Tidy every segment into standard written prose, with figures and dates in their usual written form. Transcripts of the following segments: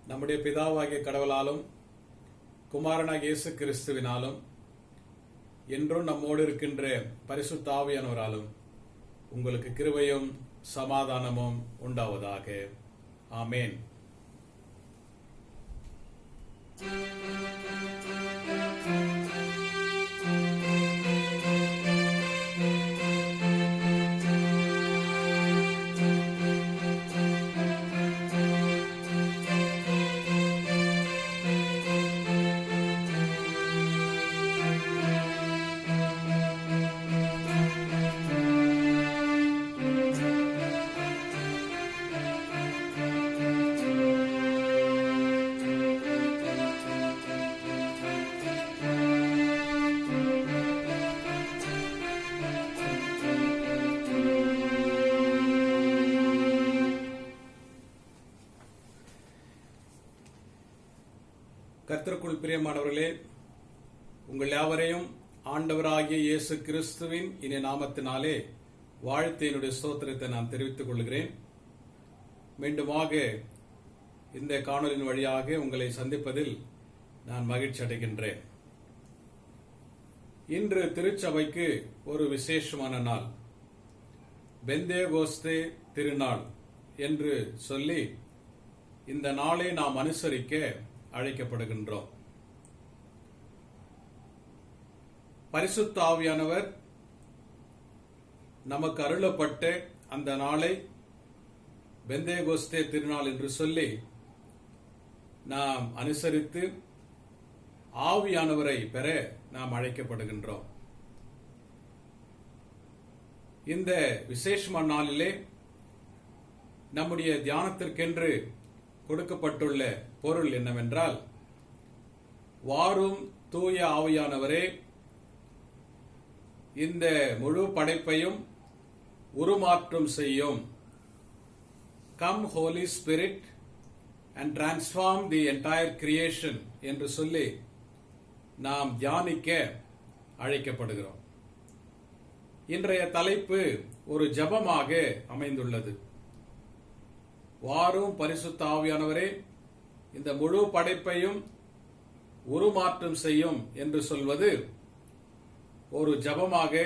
நம்முடைய பிதாவாகிய கடவுளாலும் குமாரனாகிய இயேசு கிறிஸ்துவினாலும் என்றும் நம்மோடு இருக்கின்ற பரிசுத்த ஆவியானவராலும் உங்களுக்கு கிருபையும் சமாதானமும் உண்டாவதாக. ஆமேன். கர்த்தருக்குள் பிரியமானவர்களே, உங்கள் யாவரையும் ஆண்டவராகிய இயேசு கிறிஸ்துவின் இனிய நாமத்தினாலே வாழ்த்து என்னுடைய ஸ்தோத்திரத்தை நான் தெரிவித்துக் கொள்கிறேன். மீண்டுமாக இந்த காணொலியின் வழியாக உங்களை சந்திப்பதில் நான் மகிழ்ச்சி அடைகின்றேன். இன்று திருச்சபைக்கு ஒரு விசேஷமான நாள், பெந்தேகோஸ்தே திருநாள் என்று சொல்லி இந்த நாளை நாம் அனுசரிக்க அழைக்கப்படுகின்றோம். பரிசுத்த ஆவியானவர் நமக்கு அருளப்பட்ட அந்த நாளை பெந்தேகோஸ்தே திருநாள் என்று சொல்லி நாம் அனுசரித்து ஆவியானவரை பெற நாம் அழைக்கப்படுகின்றோம். இந்த விசேஷமான நாளிலே நம்முடைய தியானத்திற்கென்று கொடுக்கப்பட்டுள்ள பொருள் என்னவென்றால், வாரும் தூய ஆவியானவரே, இந்த முழு படைப்பையும் உருமாற்றம் செய்யும். Come Holi spirit and transform the entire creation என்று சொல்லி நாம் தியானிக்க அழைக்கப்படுகிறோம். இன்றைய தலைப்பு ஒரு ஜெபமாக அமைந்துள்ளது. வாரும் பரிசுத்த ஆவியானவரே, இந்த முழு படைப்பையும் உருமாற்றம் செய்யும் என்று சொல்வது ஒரு ஜெபமாக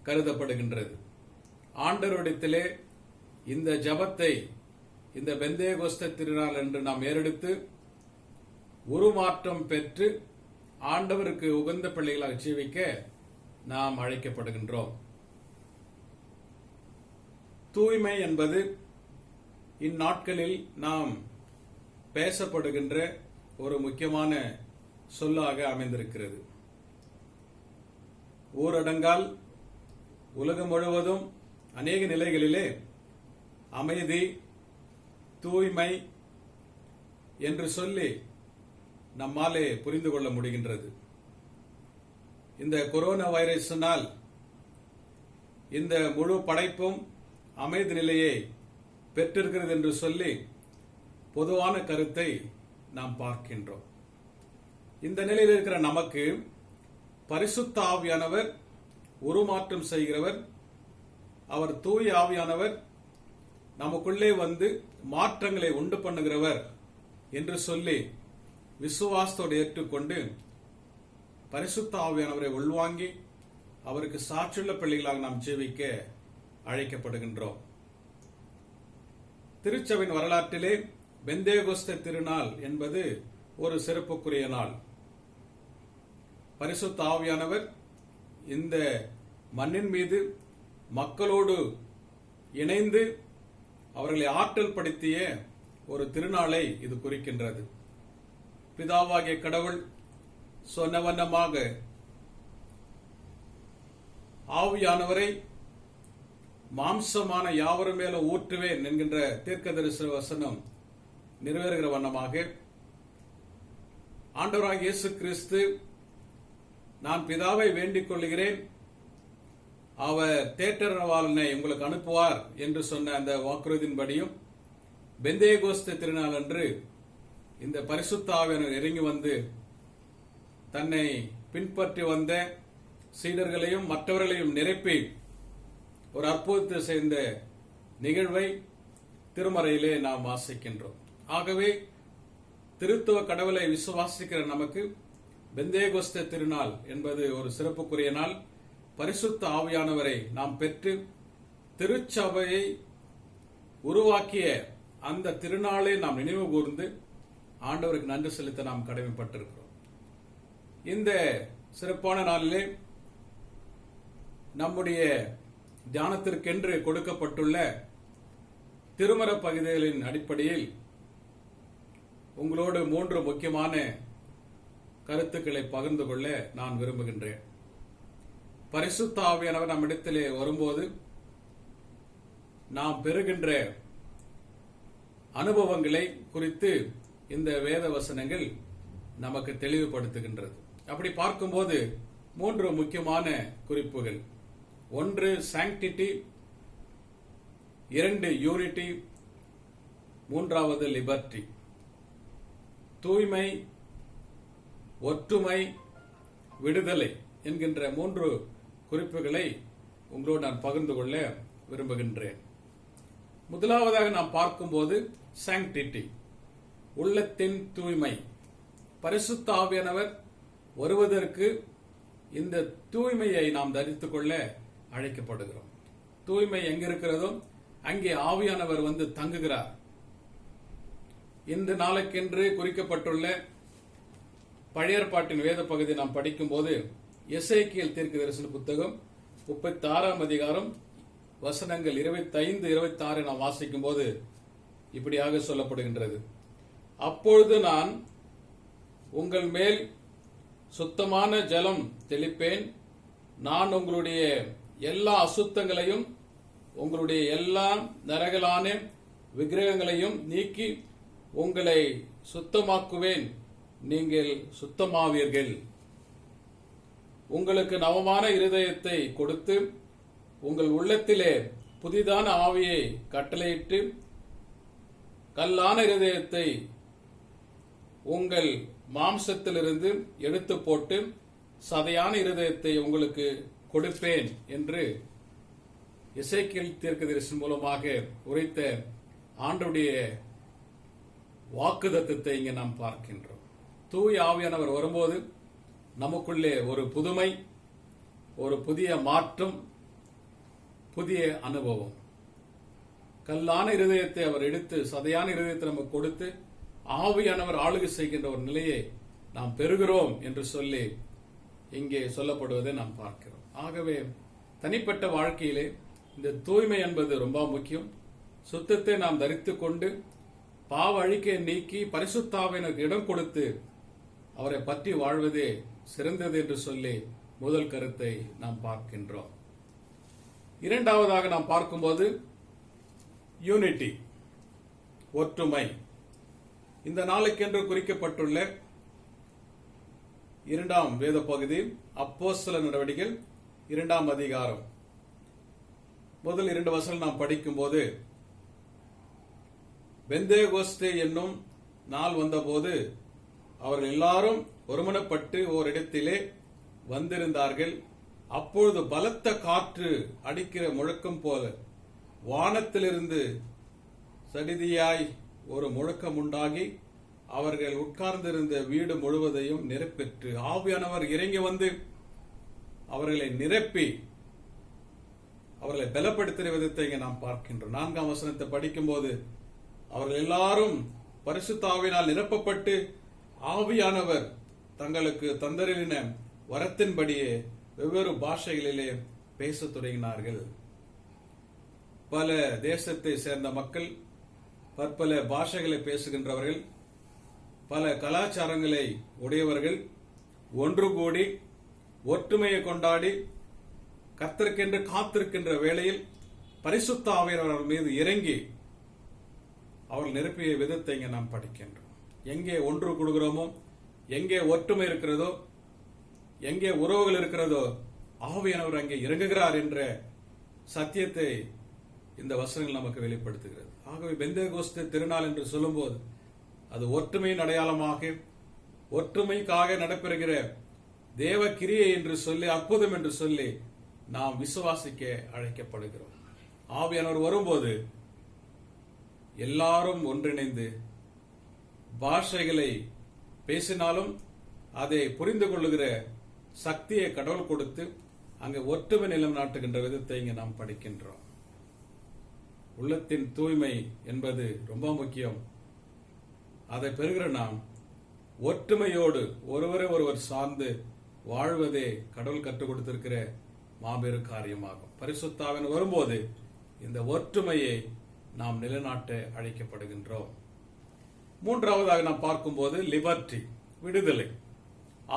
கருதப்படுகின்றது. ஆண்டவரிடத்திலே இந்த ஜெபத்தை இந்த பெந்தேகோஸ்தே திருநாள் என்று நாம் ஏறெடுத்து உருமாற்றம் பெற்று ஆண்டவருக்கு உகந்த பிள்ளைகளாக ஜீவிக்க நாம் அழைக்கப்படுகின்றோம். தூய்மை என்பது இந்நாட்களில் நாம் பேசப்படுகின்ற ஒரு முக்கியமான சொல்லாக அமைந்திருக்கிறது. ஊரடங்கால் உலகம் முழுவதும் அநேக நிலைகளிலே அமைதி, தூய்மை என்று சொல்லி நம்மாலே புரிந்து கொள்ள முடிகின்றது. இந்த கொரோனா வைரஸினால் இந்த முழு படைப்பும் அமைதி நிலையை பெற்றிருக்கிறது என்று சொல்லி பொதுவான கருத்தை நாம் பார்க்கின்றோம். இந்த நிலையில் இருக்கிற நமக்கு பரிசுத்த ஆவியானவர் உருமாற்றம் செய்கிறவர், அவர் தூய ஆவியானவர் நமக்குள்ளே வந்து மாற்றங்களை உண்டு பண்ணுகிறவர் என்று சொல்லி விசுவாசத்தோடு ஏற்றுக்கொண்டு பரிசுத்த ஆவியானவரை உள்வாங்கி அவருக்கு சாட்சியுள்ள பிள்ளைகளாக நாம் ஜீவிக்க அழைக்கப்படுகின்றோம். திருச்சபையின் வரலாற்றிலே பெந்தேகோஸ்தே திருநாள் என்பது ஒரு சிறப்புக்குரிய நாள். பரிசுத்த ஆவியானவர் இந்த மண்ணின் மீது மக்களோடு இணைந்து அவர்களை ஆற்றல் படுத்திய ஒரு திருநாளை இது குறிக்கின்றது. பிதாவாகிய கடவுள் சொன்னவண்ணமாக ஆவியானவரை மாம்சமான யாவரும் மேல ஊற்றுவேன் என்கின்ற தீர்க்கதரிசன வசனம் நிறைவேறுகிற வண்ணமாக ஆண்டவராகிய இயேசு கிறிஸ்து, நான் பிதாவை வேண்டிக் கொள்கிறேன், அவர் தேற்றரவாளனை உங்களுக்கு அனுப்புவார் என்று சொன்ன அந்த வாக்குறுதியின்படியும் பெந்தேகோஸ்தே திருநாள் அன்று இந்த பரிசுத்த ஆவியானவர் இறங்கி வந்து தன்னை பின்பற்றி வந்த சீடர்களையும் மற்றவர்களையும் நிரப்பி ஒரு அற்புதத்தை செய்த நிகழ்வை திருமறையிலே நாம் வாசிக்கின்றோம். ஆகவே திருத்துவ கடவுளை விசுவாசிக்கிற நமக்கு பெந்தேகோஸ்தே திருநாள் என்பது ஒரு சிறப்புக்குரிய நாள். பரிசுத்த ஆவியானவரை நாம் பெற்று திருச்சபையை உருவாக்கிய அந்த திருநாளை நாம் நினைவு கூர்ந்து ஆண்டவருக்கு நன்றி செலுத்த நாம் கடமைப்பட்டிருக்கிறோம். இந்த சிறப்பான நாளிலே நம்முடைய தியானத்திற்கென்று கொடுக்கப்பட்டுள்ள திருமறை பகுதிகளின் அடிப்படையில் உங்களோடு 3 முக்கியமான கருத்துக்களை பகிர்ந்து கொள்ள நான் விரும்புகின்றேன். பரிசுத்த ஆவியானவர் நம்மிடத்திலே வரும்போது நாம் பெறுகின்ற அனுபவங்களை குறித்து இந்த வேத வசனங்கள் நமக்கு தெளிவுபடுத்துகின்றது. அப்படி பார்க்கும்போது 3 முக்கியமான குறிப்புகள். 1 சாங்டிட்டி, 2 யூனிட்டி, 3வது லிபர்ட்டி. தூய்மை, ஒற்றுமை, விடுதலை என்கின்ற 3 குறிப்புகளை உங்களோடு நான் பகிர்ந்து கொள்ள விரும்புகின்றேன். முதலாவதாக நாம் பார்க்கும்போது சாங்டிட்டி, உள்ளத்தின் தூய்மை. பரிசுத்த ஆவியானவர் வருவதற்கு இந்த தூய்மையை நாம் தரித்துக் கொள்ள அழைக்கப்படுகிறோம். தூய்மை எங்க இருக்கிறதோ அங்கே ஆவியானவர் வந்து தங்குகிறார். இந்த நாளுக்கென்று குறிக்கப்பட்டுள்ள பழைய ஏற்பாட்டின் வேத பகுதி நாம் படிக்கும் போது எசேக்கியேல் தீர்க்கதரிசன புத்தகம் 36ஆம் அதிகாரம் வசனங்கள் 25, 26 நாம் வாசிக்கும் போது இப்படியாக சொல்லப்படுகின்றது. அப்பொழுது நான் உங்கள் மேல் சுத்தமான ஜலம் தெளிப்பேன். நான் உங்களுடைய எல்லா அசுத்தங்களையும் உங்களுடைய எல்லா நரகலான விக்கிரகங்களையும் நீக்கி உங்களை சுத்தமாக்குவேன். நீங்கள் சுத்தமாவீர்கள். உங்களுக்கு நவமான இருதயத்தை கொடுத்து உங்கள் உள்ளத்திலே புதிதான ஆவியை கட்டளையிட்டு கல்லான இருதயத்தை உங்கள் மாம்சத்திலிருந்து எடுத்து போட்டு சதையான இருதயத்தை உங்களுக்கு கொடுப்பேன் என்று எசேக்கியேல் தீர்க்கதரிசனம் மூலமாக உரைத்த ஆண்டவருடைய வாக்குத்தத்தத்தை இங்கே நாம் பார்க்கின்றோம். தூய ஆவியானவர் வரும்போது நமக்குள்ளே ஒரு புதுமை, ஒரு புதிய மாற்றம், புதிய அனுபவம். கல்லான இருதயத்தை அவர் எடுத்து சதையான இருதயத்தை நமக்கு கொடுத்து ஆவியானவர் ஆளுகை செய்கின்ற ஒரு நிலையை நாம் பெறுகிறோம் என்று சொல்லி இங்கே சொல்லப்படுவதை நாம் பார்க்கிறோம். ஆகவே தனிப்பட்ட வாழ்க்கையிலே இந்த தூய்மை என்பது ரொம்ப முக்கியம். சுத்தத்தை நாம் தரித்துக் கொண்டு பாவ அழிக்கை நீக்கி பரிசுத்த ஆவியானவருக்கு இடம் கொடுத்து அவரை பற்றி வாழ்வதே சிறந்தது என்று சொல்லி முதல் கருத்தை நாம் பார்க்கின்றோம். இரண்டாவதாக நாம் பார்க்கும்போது யூனிட்டி, ஒற்றுமை. இந்த நாளுக்கென்று குறிக்கப்பட்டுள்ள 2ஆம் வேத பகுதி அப்போஸ்தலர் நடவடிக்கைகள் 2ஆம் அதிகாரம் முதல் 2 வசனம் நாம் படிக்கும் போது, பெந்தேகோஸ்தே என்னும் நாள் வந்தபோது அவர்கள் எல்லாரும் ஒருமனப்பட்டு ஓரிடத்திலே வந்திருந்தார்கள். அப்பொழுது பலத்த காற்று அடிக்கிற முழக்கம் போல வானத்திலிருந்து சடிதியாய் ஒரு முழக்கம் உண்டாகி அவர்கள் உட்கார்ந்திருந்த வீடு முழுவதையும் நிரப்பெற்று ஆவியானவர் இறங்கி வந்து அவர்களை நிரப்பி அவர்களை பலப்படுத்திய விதத்தை இங்கே நாம் பார்க்கின்றோம். 4ஆம் வசனத்தை படிக்கும் போது அவர்கள் எல்லாரும் பரிசுத்த ஆவியினால் நிரப்பப்பட்டு ஆவியானவர் தங்களுக்கு தந்தரின வரத்தின்படியே வெவ்வேறு பாஷைகளிலே பேசத் தொடங்கினார்கள். பல தேசத்தை சேர்ந்த மக்கள், பற்பல பாஷைகளை பேசுகின்றவர்கள், பல கலாச்சாரங்களை உடையவர்கள் ஒன்று கூடி ஒற்றுமையை கொண்டாடி கர்த்தருக்கென்று காத்திருக்கின்ற வேளையில் பரிசுத்த ஆவியானவர் மீது இறங்கி அவர்கள் நிரப்பிய விதத்தை இங்கே நாம் படிக்கின்றோம். எங்கே ஒன்று கூடுகிறோமோ, எங்கே ஒற்றுமை இருக்கிறதோ, எங்கே உறவுகள் இருக்கிறதோ ஆவியானவர் அங்கே இறங்குகிறார் என்ற சத்தியத்தை இந்த வசனங்கள் நமக்கு வெளிப்படுத்துகிறது. ஆகவே பெந்தேகோஸ்தே திருநாள் என்று சொல்லும்போது அது ஒற்றுமையின் அடையாளமாக, ஒற்றுமைக்காக நடைபெறுகிற தேவ கிரியை என்று சொல்லி, அற்புதம் என்று சொல்லி நாம் விசுவாசிக்க அழைக்கப்படுகிறோம். ஆவியானவர் வரும்போது எல்லாரும் ஒன்றிணைந்து பாஷைகளை பேசினாலும் அதை புரிந்து கொள்ளுகிற சக்தியை கடவுள் கொடுத்து அங்கே ஒற்றுமை நிலம் நாட்டுகின்ற விதத்தை இங்கே நாம் படிக்கின்றோம். உள்ளத்தின் தூய்மை என்பது ரொம்ப முக்கியம். அதை பெறுகிற நாம் ஒற்றுமையோடு ஒருவரை ஒருவர் சார்ந்து வாழ்வதே கடவுள் கற்றுக் கொடுத்திருக்கிற மாபெரும் காரியமாகும். பரிசுத்த ஆவியானவர் வரும்போது இந்த ஒற்றுமையை நாம் நிலைநாட்ட அழைக்கப்படுகின்றோம். மூன்றாவதாக நாம் பார்க்கும்போது லிபர்ட்டி, விடுதலை.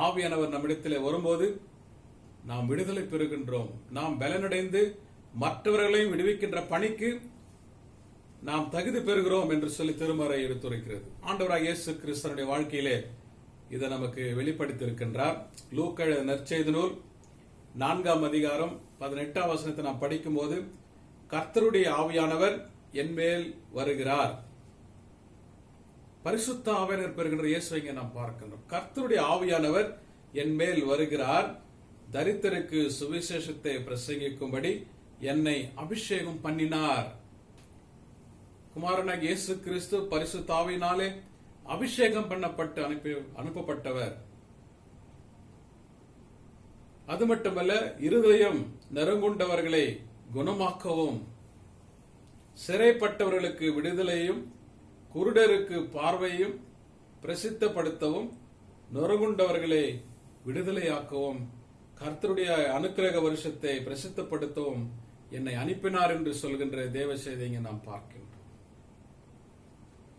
ஆவியானவர் நம்மிடத்திலே வரும்போது நாம் விடுதலை பெறுகின்றோம். நாம் பலனடைந்து மற்றவர்களையும் விடுவிக்கின்ற பணிக்கு நாம் தகுதி பெறுகிறோம் என்று சொல்லி திருமறை எடுத்துரைக்கிறது. ஆண்டவராக இயேசு கிறிஸ்துவினுடைய வாழ்க்கையிலே இதை நமக்கு வெளிப்படுத்தியிருக்கின்றார். லூக்கா எழுதின நற்செய்தி நூல் 4ஆம் அதிகாரம் 18ஆம் வசனத்தை நாம் படிக்கும்போது, கர்த்தருடைய ஆவியானவர் என் மேல் வருகிறார். பரிசுத்த ஆவியானவர் பெறுகின்ற இயேசுவை இங்கே நாம் பார்க்கின்றோம். கர்த்தருடைய ஆவியானவர் என் மேல் வருகிறார், தரித்திரருக்கு சுவிசேஷத்தை பிரசங்கிக்கும்படி என்னை அபிஷேகம் பண்ணினார். குமாரனாகிய இயேசு கிறிஸ்து பரிசுத்த ஆவியினாலே அபிஷேகம் பண்ணப்பட்டு அனுப்பப்பட்டவர். அது மட்டுமல்ல, இருதயம் நெருங்குண்டவர்களை குணமாக்கவும், சிறைப்பட்டவர்களுக்கு விடுதலையும், குருடருக்கு பார்வையும் பிரசித்தப்படுத்தவும், நொறுங்குண்டவர்களை விடுதலையாக்கவும், கர்த்தருடைய அனுக்கிரக வருஷத்தை பிரசித்தப்படுத்தவும் என்னை அனுப்பினார் என்று சொல்கின்ற தேவ செய்தியை நாம் பார்க்கின்றோம்.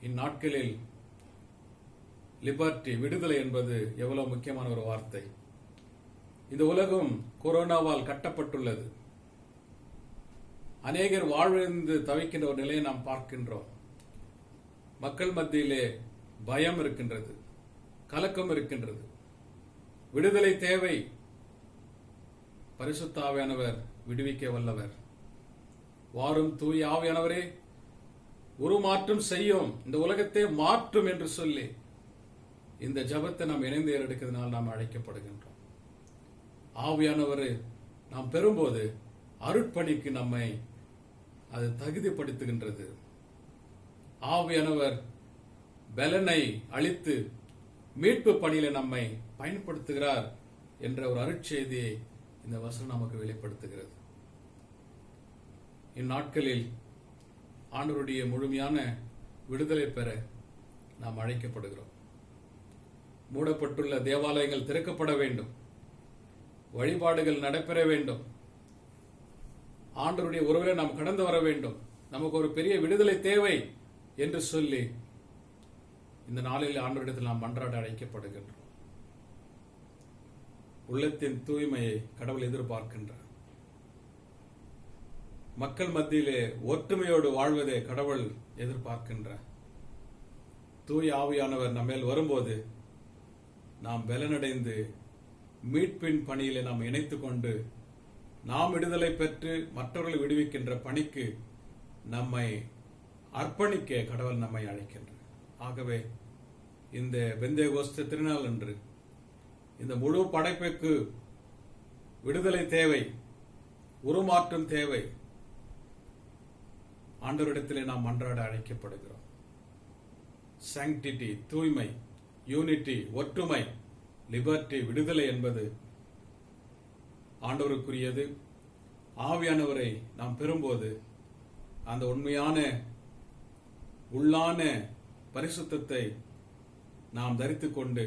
இந்நாட்களில் லிபர்ட்டி, விடுதலை என்பது எவ்வளவு முக்கியமான ஒரு வார்த்தை. இந்த உலகம் கொரோனாவால் கட்டப்பட்டுள்ளது. அநேகர் வாழ்விழந்து தவிக்கின்ற ஒரு நிலையை நாம் பார்க்கின்றோம். மக்கள் மத்தியிலே பயம் இருக்கின்றது, கலக்கம் இருக்கின்றது. விடுதலை தேவை. பரிசுத்த ஆவியானவர் விடுவிக்க வல்லவர். வாரும் தூய ஆவியானவரே, உருமாற்றம் செய்யும், இந்த உலகத்தை மாற்றும் என்று சொல்லி இந்த ஜபத்தை நாம் இணைந்து ஏறெடுக்கிறதுனால் நாம் அழைக்கப்படுகின்றோம். ஆவியானவர் நாம் பெறும்போது அருட்பணிக்கு நம்மை அது தகுதிப்படுத்துகின்றது. ஆவியானவர் பலனை அளித்து மீட்பு பணியில நம்மை பயன்படுத்துகிறார் என்ற ஒரு அருட்செய்தியை இந்த வசனம் நமக்கு வெளிப்படுத்துகிறது. இந்நாட்களில் ஆண்டவருடைய முழுமையான விடுதலை பெற நாம் அழைக்கப்படுகிறோம். மூடப்பட்டுள்ள தேவாலயங்கள் திறக்கப்பட வேண்டும், வழிபாடுகள் நடைபெற வேண்டும், ஆண்டவருடைய உறவிலே நாம் கடந்து வர வேண்டும். நமக்கு ஒரு பெரிய விடுதலை தேவை என்று சொல்லி இந்த நாளில் ஆண்டவரிடத்தில் நாம் மன்றாட அழைக்கப்படுகின்றோம். உள்ளத்தின் தூய்மையை கடவுள் எதிர்பார்க்கின்றார். மக்கள் மத்தியிலே ஒற்றுமையோடு வாழ்வதை கடவுள் எதிர்பார்க்கின்றார். தூய ஆவியானவர் நம்மேல் வரும்போது நாம் பலனடைந்து மீட்பின் பணியிலே நாம் இணைத்துக் கொண்டு நாம் விடுதலை பெற்று மற்றவர்களை விடுவிக்கின்ற பணிக்கு நம்மை அர்ப்பணிக்க கடவுள் நம்மை அழைக்கின்றார். ஆகவே இந்த பெந்தேகோஸ்து திருநாள் அன்று இந்த முழு படைப்புக்கு விடுதலை தேவை, உருமாற்றம் தேவை. ஆண்டவரிடத்திலே நாம் மன்றாட அழைக்கப்படுகிறோம். சாங்டிட்டி, தூய்மை, யூனிட்டி, ஒற்றுமை, லிபர்ட்டி, விடுதலை என்பது ஆண்டவருக்குரியது. ஆவியானவரை நாம் பெறும்போது அந்த உண்மையான உள்ளான பரிசுத்தத்தை நாம் தரித்துக் கொண்டு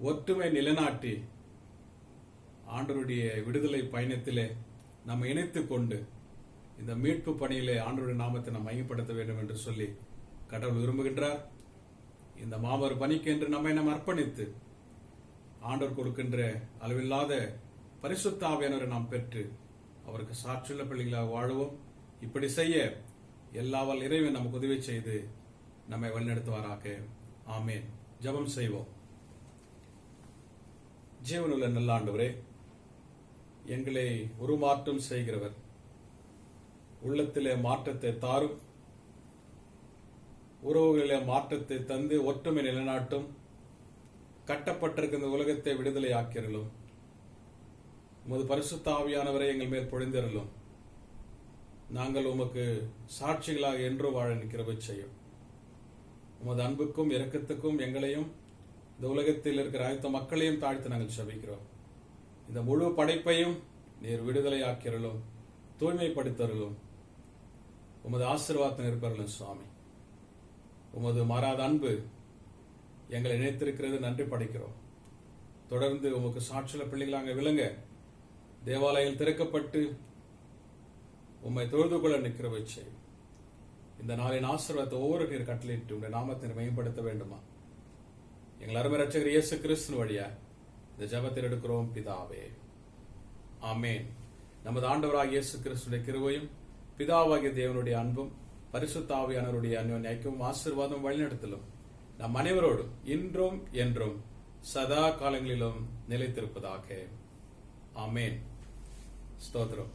ஒற்றுமை நிலைநாட்டி ஆண்டவருடைய விடுதலை பயணத்திலே நாம் இணைத்துக் கொண்டு இந்த மீட்பு பணியிலே ஆண்டவருடைய நாமத்தை நாம் மையப்படுத்த வேண்டும் என்று சொல்லி கடவுள் விரும்புகின்றார். இந்த மாபெரும் பணிக்கு என்று நம்மை நாம் அர்ப்பணித்து ஆண்டவர் கொடுக்கின்ற அளவில்லாத பரிசுத்த ஆவியானவரை நாம் பெற்று அவருக்கு சாட்சியுள்ள பிள்ளைகளாக வாழுவோம். இப்படி செய்ய எல்லாவல் இறைவன் நமக்கு உதவி செய்து நம்மை வழிநடத்துவாராக. ஆமேன். ஜெபம் செய்வோம். ஜீவனுள்ள நல்ல ஆண்டவரே, எங்களை உருமாற்றம் செய்கிறவர், உள்ளத்திலே மாற்றத்தை தாரும், உறவுகளிலே மாற்றத்தை தந்து ஒற்றுமை நிலைநாட்டும், கட்டப்பட்டிருக்கிற இந்த உலகத்தை விடுதலை ஆக்கியறலும், உமது பரிசுத்த ஆவியானவரை எங்கள் மேல் பொழிந்தருளும். நாங்கள் உமக்கு சாட்சிகளாக என்றும் வாழ கிருபை செய்யும். உமது அன்புக்கும் இரக்கத்துக்கும் எங்களையும் இந்த உலகத்தில் இருக்கிற அனைத்து மக்களையும் தாழ்த்து நாங்கள் ஜெபிக்கிறோம். இந்த முழு படைப்பையும் நீர் விடுதலையாக்கிறலும் தூய்மைப்படுத்தலும் உமது ஆசீர்வாதம் இருப்பர்களும் சுவாமி. உமது மாறாத அன்பு எங்களை நினைத்திருக்கிறது, நன்றி படைக்கிறோம். தொடர்ந்து உமக்கு சாட்சியுள்ள பிள்ளைகளாக விளங்க தேவாலயங்கள் திறக்கப்பட்டு உம்மை தொழுது கொள்ள நிற்கிற வச்சு இந்த நாளின் ஆசீர்வாதத்தை ஒவ்வொரு நீர் கட்டளையிட்டு உடைய நாமத்தை மேம்படுத்த வேண்டுமா? எங்கள் அருமை ரட்சகர் இயேசு கிறிஸ்து வழியா இந்த ஜெபத்தில் எடுக்கிறோம் பிதாவே, ஆமேன். நமது ஆண்டவராகிய இயேசு கிறிஸ்துடைய கிருபையும் பிதாவாகிய தேவனுடைய அன்பும் பரிசுத்த ஆவியானவருடைய அன்பின் ஐக்கியமும் ஆசீர்வாதம் வழிநடத்தலும் நம் அனைவரோடும் இன்றும் என்றும் சதா காலங்களிலும் நிலைத்திருப்பதாக. ஆமேன். ஸ்தோத்திரம்.